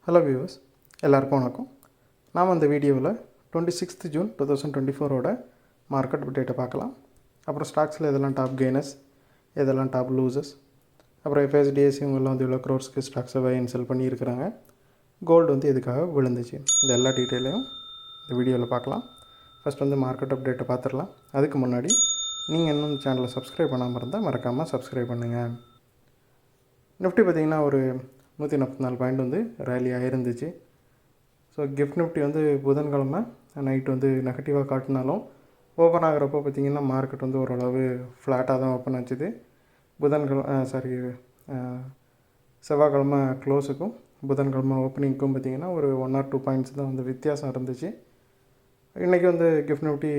Hello viewers, எல்லாருக்கும் வணக்கம். நாம் இந்த வீடியோவில் 26th June 2024 மார்க்கெட் அப்டேட்டை பார்க்கலாம். அப்புறம் ஸ்டாக்ஸில் எதெல்லாம் டாப் கெய்னர்ஸ், எதெல்லாம் டாப் லூசர்ஸ், அப்புறம் எஃப்எஸ்டிஎஸ் இவங்கெல்லாம் வந்து இவ்வளோ க்ரோர்ஸ்க்கு ஸ்டாக்ஸை பை அண்ட் செல் பண்ணியிருக்கிறாங்க, கோல்டு வந்து எதுக்காக விழுந்துச்சு, இந்த எல்லா டீட்டெயிலையும் இந்த வீடியோவில் பார்க்கலாம். ஃபஸ்ட் வந்து மார்க்கெட் அப்டேட்டை பார்த்துடலாம். அதுக்கு முன்னாடி நீங்கள் இன்னும் இந்த சேனலை சப்ஸ்கிரைப் பண்ணாமல் இருந்தால் மறக்காமல் சப்ஸ்கிரைப் பண்ணுங்கள். நிஃப்டி பார்த்திங்கன்னா ஒரு 144 பாயிண்ட் வந்து ரேலி ஆகிருந்துச்சு. ஸோ கிஃப்ட் நிஃப்டி வந்து புதன்கிழமை நைட் வந்து நெகட்டிவாக காட்டினாலும் ஓப்பன் ஆகிறப்போ பார்த்திங்கன்னா மார்க்கெட் வந்து ஓரளவு ஃப்ளாட்டாக தான் ஓப்பன் ஆச்சுது. செவ்வாய்க்கிழமை க்ளோஸுக்கும் புதன்கிழமை ஓப்பனிங்க்கும் பார்த்திங்கன்னா ஒரு 1 or 2 பாயிண்ட்ஸ் தான் வந்து வித்தியாசம் இருந்துச்சு. இன்றைக்கி வந்து கிஃப்ட் நிஃப்டி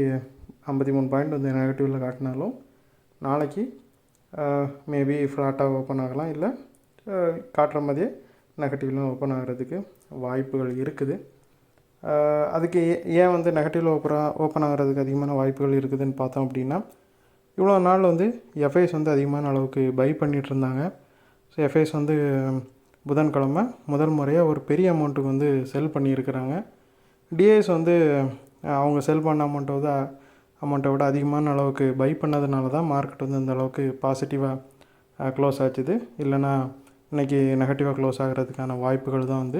53 பாயிண்ட் வந்து நெகட்டிவில் காட்டினாலும் நாளைக்கு மேபி ஃப்ளாட்டாக ஓப்பன் ஆகலாம், இல்லை காட்டுற மாதிரியே நெகட்டிவ்லாம் ஓப்பன் ஆகிறதுக்கு வாய்ப்புகள் இருக்குது. அதுக்கு ஏன் வந்து நெகட்டிவில் ஓப்பன் ஆகிறதுக்கு அதிகமான வாய்ப்புகள் இருக்குதுன்னு பார்த்தோம் அப்படின்னா, இவ்வளோ நாள் வந்து எஃப்ஐஸ் வந்து அதிகமான அளவுக்கு பை பண்ணிகிட்டு இருந்தாங்க. ஸோ எஃப்ஐஸ் வந்து புதன்கிழமை முதல் முறையாக ஒரு பெரிய அமௌண்ட்டுக்கு வந்து செல் பண்ணியிருக்கிறாங்க. டிஐஸ் வந்து அவங்க செல் பண்ண அமௌண்ட்டை விட அதிகமான அளவுக்கு பை பண்ணதுனால தான் மார்க்கெட் வந்து அந்த அளவுக்கு பாசிட்டிவாக க்ளோஸ் ஆச்சுது. இல்லைனா இன்றைக்கி நெகட்டிவாக க்ளோஸ் ஆகிறதுக்கான வாய்ப்புகள் தான் வந்து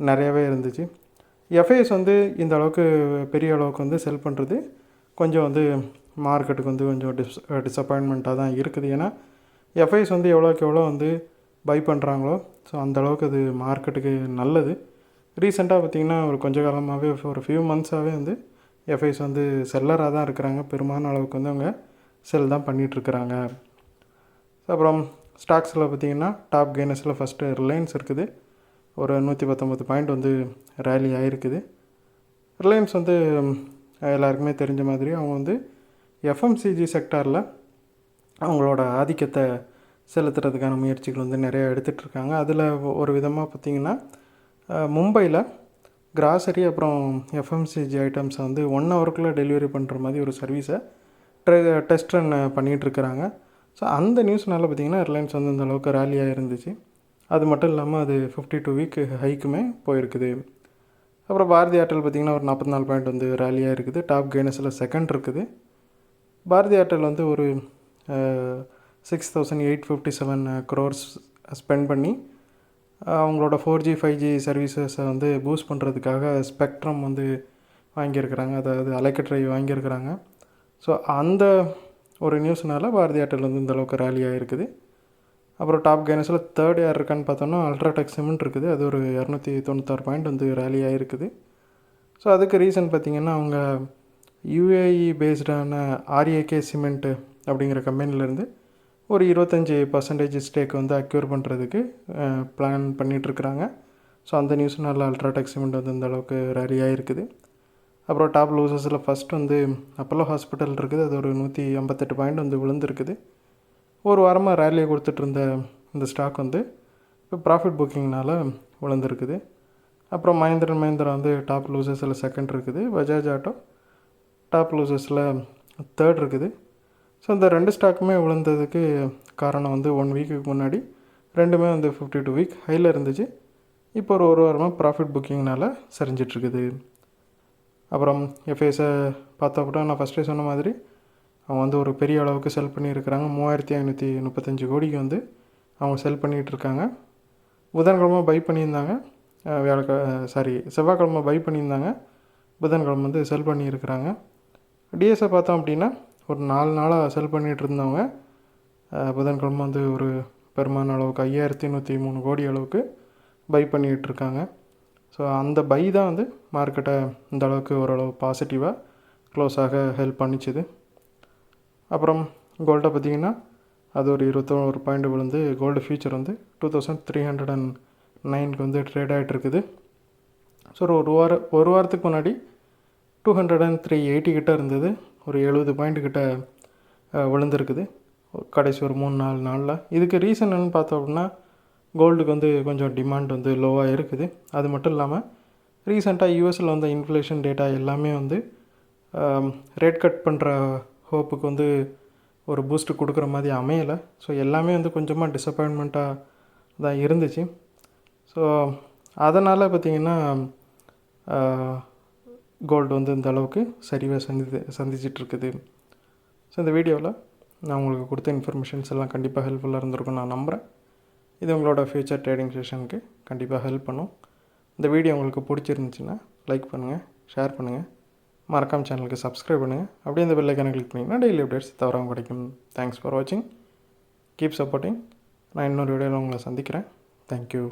நிறையவே இருந்துச்சு. எஃப்ஐஎஸ் வந்து இந்த அளவுக்கு பெரிய அளவுக்கு வந்து செல் பண்ணுறது கொஞ்சம் வந்து மார்க்கெட்டுக்கு வந்து கொஞ்சம் டிஸப்பாயின்மெண்ட்டாக தான் இருக்குது. ஏன்னா எஃப்ஐஎஸ் வந்து எவ்வளோக்கு எவ்வளோ வந்து பை பண்ணுறாங்களோ ஸோ அந்தளவுக்கு அது மார்க்கெட்டுக்கு நல்லது. ரீசெண்டாக பார்த்திங்கன்னா ஒரு கொஞ்ச காலமாகவே ஒரு ஃபியூ மந்த்ஸாகவே வந்து எஃப்ஐஎஸ் வந்து செல்லராக தான் இருக்கிறாங்க. பெரும்பாலான அளவுக்கு வந்து அவங்க செல் தான் பண்ணிகிட்ருக்கிறாங்க. அப்புறம் ஸ்டாக்ஸில் பார்த்திங்கன்னா டாப் கெய்னர்ஸில் ஃபஸ்ட்டு ரிலையன்ஸ் இருக்குது. ஒரு 119 பாயிண்ட் வந்து ரேலி ஆகிருக்குது. ரிலையன்ஸ் வந்து எல்லாருக்குமே தெரிஞ்ச மாதிரி அவங்க வந்து எஃப்எம்சிஜி செக்டாரில் அவங்களோட ஆதிக்கத்தை செலுத்துறதுக்கான முயற்சிகள் வந்து நிறையா எடுத்துகிட்ருக்காங்க. அதில் ஒரு விதமாக பார்த்திங்கன்னா மும்பையில் கிராசரி அப்புறம் எஃப்எம்சிஜி ஐட்டம்ஸை வந்து 1 ஹவருக்குள்ளே டெலிவரி பண்ணுற மாதிரி ஒரு சர்வீஸை டெஸ்ட் ரன் பண்ணிகிட்ருக்கிறாங்க. ஸோ அந்த நியூஸ்னால பார்த்திங்கன்னா ரிலையன்ஸ் வந்து இந்த அளவுக்கு ரேலியாக இருந்துச்சு. அது மட்டும் இல்லாமல் அது 52 வீக் ஹைக்குமே போயிருக்குது. அப்புறம் பாரதி ஏர்டெல் பார்த்திங்கன்னா ஒரு 44 பாயிண்ட் வந்து ரேலியாக இருக்குது. டாப் கெய்னர்ஸில் செகண்ட் இருக்குது. பாரதி ஏர்டெல் வந்து ஒரு 6,857 crores ஸ்பெண்ட் பண்ணி அவங்களோட 4G 5G சர்வீசஸை வந்து பூஸ்ட் பண்ணுறதுக்காக ஸ்பெக்ட்ரம் வந்து வாங்கியிருக்கிறாங்க, அதாவது அலைக்கற்றை வாங்கியிருக்கிறாங்க. ஸோ அந்த ஒரு நியூஸ்னால பாரதி ஏர்டெல் வந்து இந்தளவுக்கு ரேலியாக இருக்குது. அப்புறம் டாப் கெய்னர்ஸில் தேர்ட் யார் இருக்கான்னு பார்த்தோன்னா அல்ட்ராடெக் சிமெண்ட் இருக்குது. அது ஒரு 296 பாயிண்ட் வந்து ரேலியாக இருக்குது. ஸோ அதுக்கு ரீசன் பார்த்திங்கன்னா அவங்க யூஏஇ பேஸ்டான ஆர்ஏகே சிமெண்ட்டு அப்படிங்கிற கம்பெனிலேருந்து ஒரு 25% ஸ்டேக் வந்து அக்யூர் பண்ணுறதுக்கு பிளான் பண்ணிகிட்ருக்குறாங்க. ஸோ அந்த நியூஸ்னால அல்ட்ராடெக் சிமெண்ட் வந்து இந்தளவுக்கு ரேலியாக இருக்குது. அப்புறம் டாப் லூசர்ஸில் ஃபஸ்ட் வந்து அப்போலோ ஹாஸ்பிட்டல் இருக்குது. அது ஒரு 158 பாயிண்ட் வந்து விழுந்துருக்குது. ஒரு வாரமாக ரேலியை கொடுத்துட்ருந்த இந்த ஸ்டாக் வந்து இப்போ ப்ராஃபிட் புக்கிங்னால் விழுந்துருக்குது. அப்புறம் மஹிந்திரா வந்து டாப் லூசர்ஸில் செகண்ட் இருக்குது. பஜாஜ் ஆட்டோ டாப் லூசர்ஸில் தேர்ட் இருக்குது. ஸோ இந்த 2 ஸ்டாக்குமே விழுந்ததுக்கு காரணம் வந்து 1 வீக்குக்கு முன்னாடி ரெண்டுமே வந்து 52 வீக் ஹையில் இருந்துச்சு. இப்போ ஒரு வாரமாக ப்ராஃபிட் புக்கிங்னால் சரிஞ்சிட்ருக்குது. அப்புறம் எஃப்ஐஎஸை பார்த்தா கூட நான் ஃபஸ்ட்டே சொன்ன மாதிரி அவங்க வந்து ஒரு பெரிய அளவுக்கு செல் பண்ணியிருக்கிறாங்க. 3535 கோடிக்கு வந்து அவங்க செல் பண்ணிகிட்ருக்காங்க. புதன்கிழமை பை பண்ணியிருந்தாங்க, செவ்வாய்க்கிழமை பை பண்ணியிருந்தாங்க, புதன்கிழமை வந்து செல் பண்ணியிருக்கிறாங்க. டிஎஸை பார்த்தோம் அப்படின்னா ஒரு 4 நாளாக செல் பண்ணிகிட்டு இருந்தவங்க புதன்கிழமை வந்து ஒரு பெருமான அளவுக்கு 5103 கோடி அளவுக்கு பை பண்ணிகிட்ருக்காங்க. ஸோ அந்த பை தான் வந்து மார்க்கெட்டை இந்த அளவுக்கு ஓரளவு பாசிட்டிவாக க்ளோஸ் ஆக ஹெல்ப் பண்ணிச்சுது. அப்புறம் கோல்டை பார்த்திங்கன்னா அது ஒரு 21 பாயிண்ட் விழுந்து கோல்டு ஃபியூச்சர் வந்து 2309க்கு வந்து ட்ரேட் ஆகிட்டுருக்குது. ஸோ ஒரு வாரத்துக்கு முன்னாடி 203.80 கிட்ட இருந்தது. ஒரு 70 பாயிண்ட் கிட்ட விழுந்துருக்குது கடைசி ஒரு 3-4 நாளில். இதுக்கு ரீசன் என்னென்னு பார்த்தோம் அப்படின்னா கோல்டுக்கு வந்து கொஞ்சம் டிமாண்ட் வந்து லோவாக இருக்குது. அது மட்டும் இல்லாமல் ரீசெண்டாக யூஎஸில் வந்த இன்ஃப்ளேஷன் டேட்டா எல்லாமே வந்து ரேட் கட் பண்ணுற ஹோப்புக்கு வந்து ஒரு பூஸ்ட்டு கொடுக்குற மாதிரி அமையலை. ஸோ எல்லாமே வந்து கொஞ்சமாக டிஸப்பாயின்மெண்ட்டாக தான் இருந்துச்சு. ஸோ அதனால் பார்த்திங்கன்னா கோல்டு வந்து இந்த அளவுக்கு சரிவாக சந்திச்சிட்ருக்குது. ஸோ இந்த வீடியோவில் நான் உங்களுக்கு கொடுத்த இன்ஃபர்மேஷன்ஸ் எல்லாம் கண்டிப்பாக ஹெல்ப்ஃபுல்லாக இருந்திருக்கும் நான் நம்புகிறேன். இது உங்களோட ஃப்யூச்சர் ட்ரேடிங் செஷனுக்கு கண்டிப்பாக ஹெல்ப் பண்ணும். இந்த வீடியோ உங்களுக்கு பிடிச்சிருந்துச்சின்னா லைக் பண்ணுங்கள், ஷேர் பண்ணுங்கள், மறக்காம சேனலுக்கு சப்ஸ்கிரைப் பண்ணுங்கள். அப்படியே இந்த பெல் ஐக்கானை கிளிக் பண்ணிங்கன்னா டெய்லி அப்டேட்ஸ் தவறாமல் கிடைக்கும். தேங்க்ஸ் ஃபார் வாட்சிங். Keep supporting. நான் இன்னொரு வீடியோவில் உங்களை சந்திக்கிறேன். தேங்க்யூ.